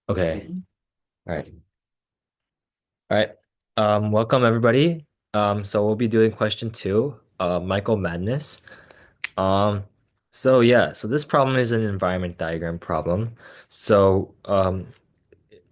Okay. All right. All right. Welcome everybody. So we'll be doing question two, Michael Madness. Um, so this problem is an environment diagram problem.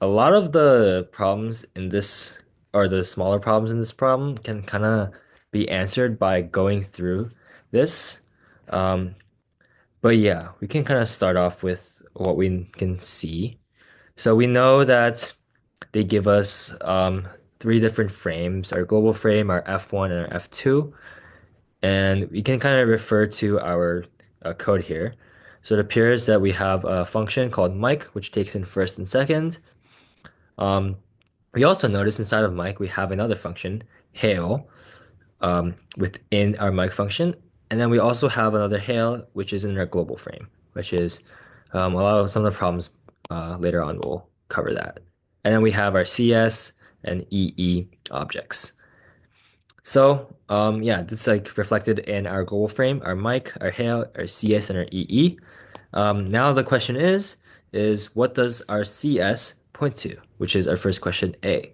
A lot of the problems in this, or the smaller problems in this problem, can kind of be answered by going through this. Um, but yeah, we can kind of start off with what we can see. So we know that they give us three different frames, our global frame, our F1, and our F2. And we can kind of refer to our code here. So it appears that we have a function called mic, which takes in first and second. Um, we also notice inside of mic, we have another function, hail, within our mic function. And then we also have another hail, which is in our global frame, which is a lot of some of the problems later on will cover that. And then we have our CS and EE objects. Yeah, this is like reflected in our global frame, our mic, our hail, our CS, and our EE. Now the question is what does our CS point to, which is our first question A.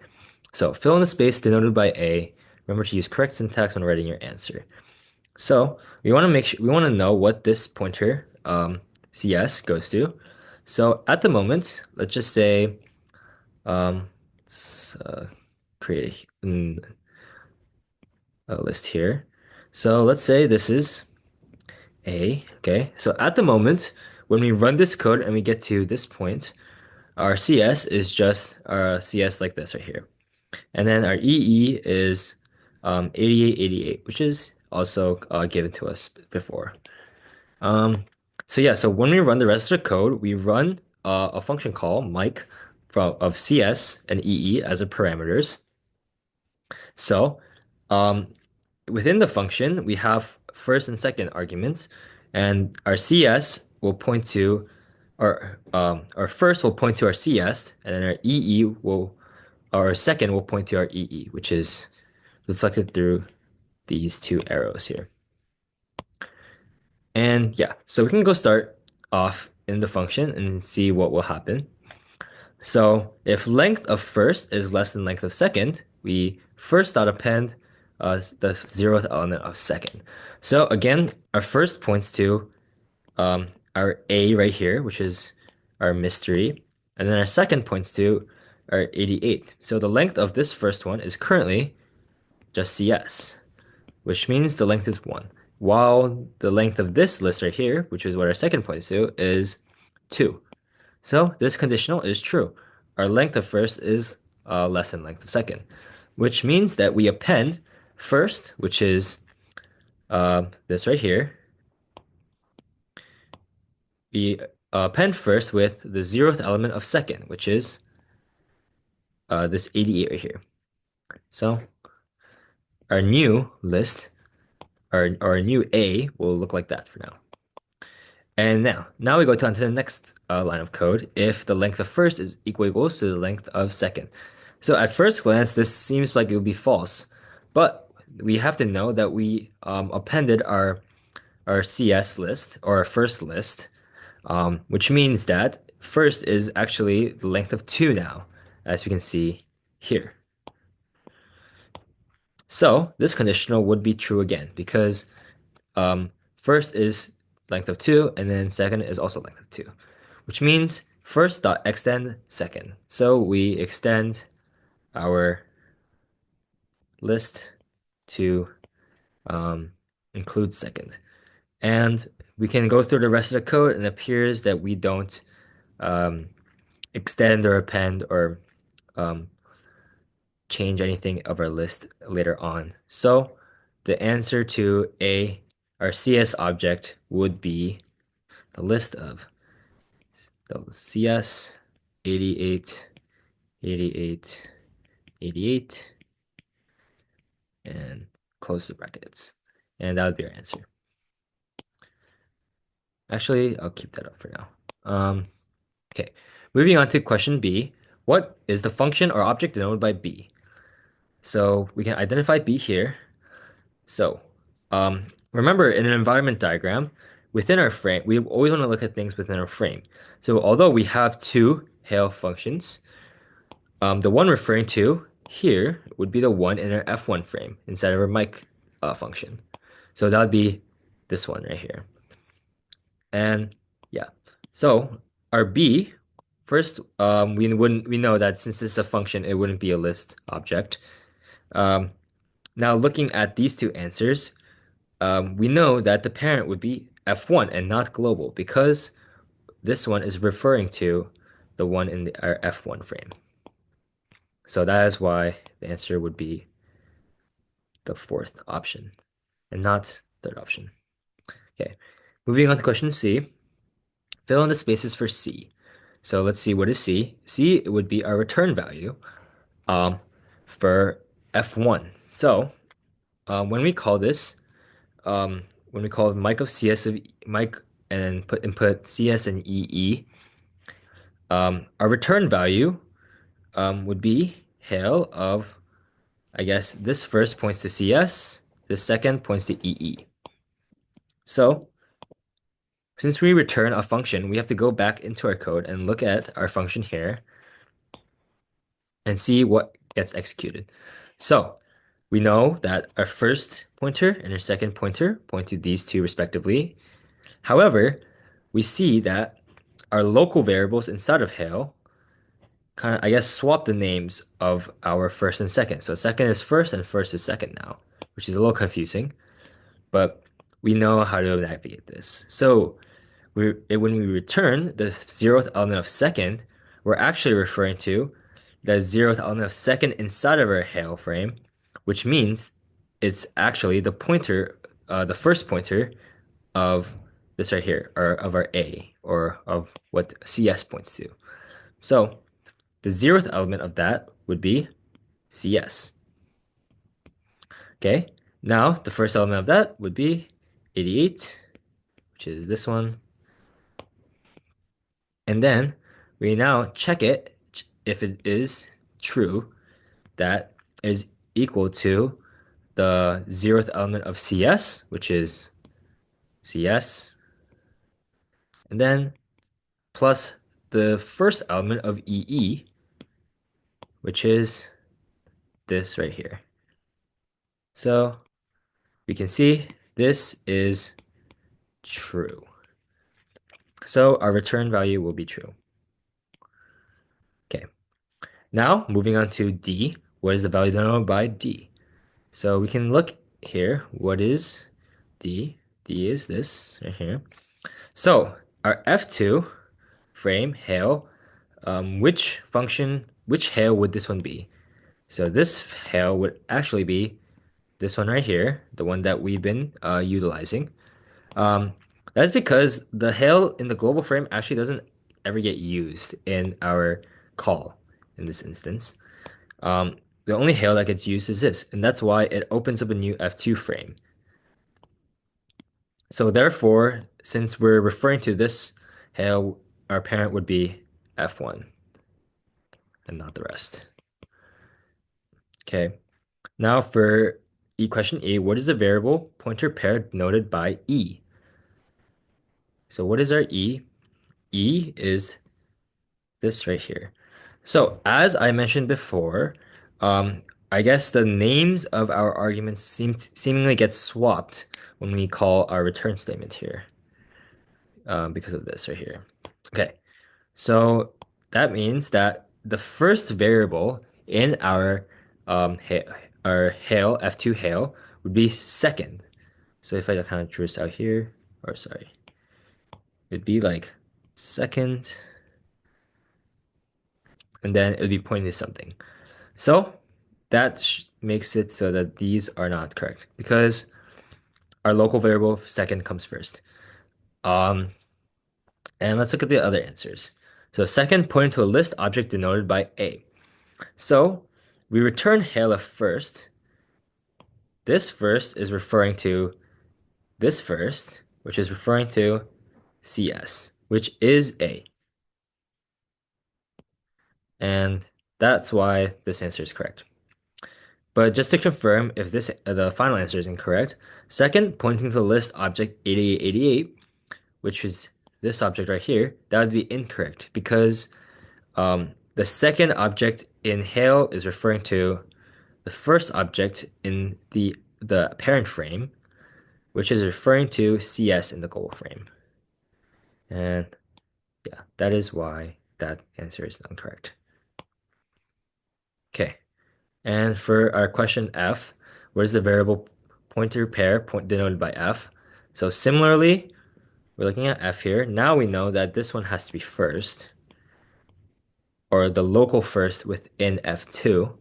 So fill in the space denoted by A. Remember to use correct syntax when writing your answer. So we want to make sure we want to know what this pointer CS goes to. So at the moment, let's just say let's create a list here. So let's say this is A. Okay. So at the moment, when we run this code and we get to this point, our CS is just our CS like this right here. And then our EE is 8888, which is also given to us before. Um, so when we run the rest of the code, we run a function call mic of CS and EE as the parameters. So um, within the function, we have first and second arguments, and our CS will point to our first will point to our CS, and then our second will point to our EE, which is reflected through these two arrows here. And yeah, so we can go start off in the function and see what will happen. So if length of first is less than length of second, we first dot append the zeroth element of second. So again, our first points to our A right here, which is our mystery, and then our second points to our 88. So the length of this first one is currently just CS, which means the length is 1. While the length of this list right here, which is what our second points to, is 2. So this conditional is true. Our length of first is less than length of second, which means that we append first, which is this right here. We append first with the zeroth element of second, which is this 88 right here. So our new list, our new A will look like that for now. And now we go on to the next line of code. If the length of first is equals to the length of second. So at first glance, this seems like it would be false, but we have to know that we appended our CS list or our first list, which means that first is actually the length of 2 now, as we can see here. So this conditional would be true again because first is length of 2, and then second is also length of 2, which means first dot extend second. So we extend our list to include second. And we can go through the rest of the code, and it appears that we don't um, extend or append or um, change anything of our list later on. So the answer to our CS object would be the list of the CS 88, 88, 88, and close the brackets. And that would be our answer. Actually, I'll keep that up for now. Okay, moving on to question B. What is the function or object denoted by B? So we can identify B here. So, remember in an environment diagram, within our frame, we always want to look at things within our frame. So although we have two Hale functions. The one referring to here would be the one in our F1 frame instead of our mic function. So that would be this one right here. And yeah, so our B, first, we know that since this is a function, it wouldn't be a list object. Um, Now looking at these two answers, we know that the parent would be F1 and not global because this one is referring to the one in our F1 frame. So that is why the answer would be the fourth option and not third option. Okay, moving on to question C. Fill in the spaces for C. So let's see, what is C? C would be our return value um, for F1. So when we call this, when we call mic of CS of mic and put input CS and EE, our return value would be hail of, I guess this first points to CS, this second points to EE. So since we return a function, we have to go back into our code and look at our function here and see what gets executed. So we know that our first pointer and our second pointer point to these two respectively. However, we see that our local variables inside of Hail kind of, I guess, swap the names of our first and second. So second is first and first is second now, which is a little confusing, but we know how to navigate this. So when we return the zeroth element of second, we're actually referring to the zeroth element of second inside of our Hail frame, which means it's actually the pointer, the first pointer of this right here, or of our A, or of what CS points to. So the zeroth element of that would be CS. Okay, now the first element of that would be 88, which is this one. And then we now check it if it is true that is equal to the zeroth element of CS, which is CS, and then plus the first element of EE, which is this right here. So we can see this is true. So our return value will be true. Okay. Now moving on to D. What is the value denoted by D? So we can look here. What is D? D is this right here. So our F2 frame hail, which hail would this one be? So this hail would actually be this one right here, the one that we've been utilizing. Um, that's because the hail in the global frame actually doesn't ever get used in our call in this instance. Um, the only hail that gets used is this, and that's why it opens up a new F2 frame. So therefore, since we're referring to this hail, our parent would be F1 and not the rest. Okay. Now for question E, what is the variable pointer pair denoted by E? So what is our E? E is this right here. So as I mentioned before, I guess the names of our arguments seemingly get swapped when we call our return statement here, because of this right here. Okay, so that means that the first variable in our our hail F2 hail would be second. So if I kind of drew this out here, or sorry, it'd be like second, and then it would be pointing to something. So that makes it so that these are not correct because our local variable second comes first. Um, and let's look at the other answers. So second pointing to a list object denoted by A. So we return Hela first. This first is referring to this first, which is referring to CS, which is A. And that's why this answer is correct. But just to confirm if this the final answer is incorrect, second pointing to the list object 8888, which is this object right here, that would be incorrect because The second object in Hail is referring to the first object in the parent frame, which is referring to CS in the global frame. And yeah, that is why that answer is not correct. Okay, and for our question F, what is the variable pointer pair denoted by F? So similarly, we're looking at F here. Now we know that this one has to be first, or the local first within F2.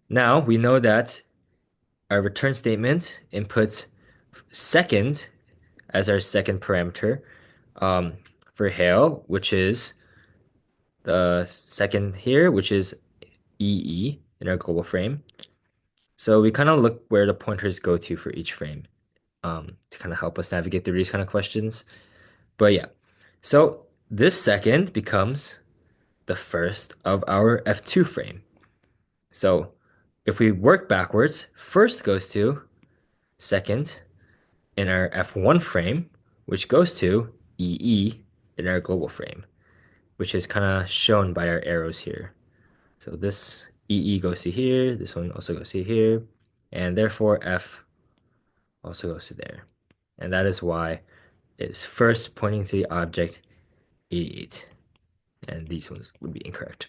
Now we know that our return statement inputs second as our second parameter for Hail, which is the second here, which is EE in our global frame. So we kind of look where the pointers go to for each frame to kind of help us navigate through these kind of questions. But yeah, so this second becomes the first of our F2 frame. So if we work backwards, first goes to second in our F1 frame, which goes to EE in our global frame, which is kind of shown by our arrows here. So this EE goes to here, this one also goes to here, and therefore F also goes to there. And that is why it is first pointing to the object 88. And these ones would be incorrect.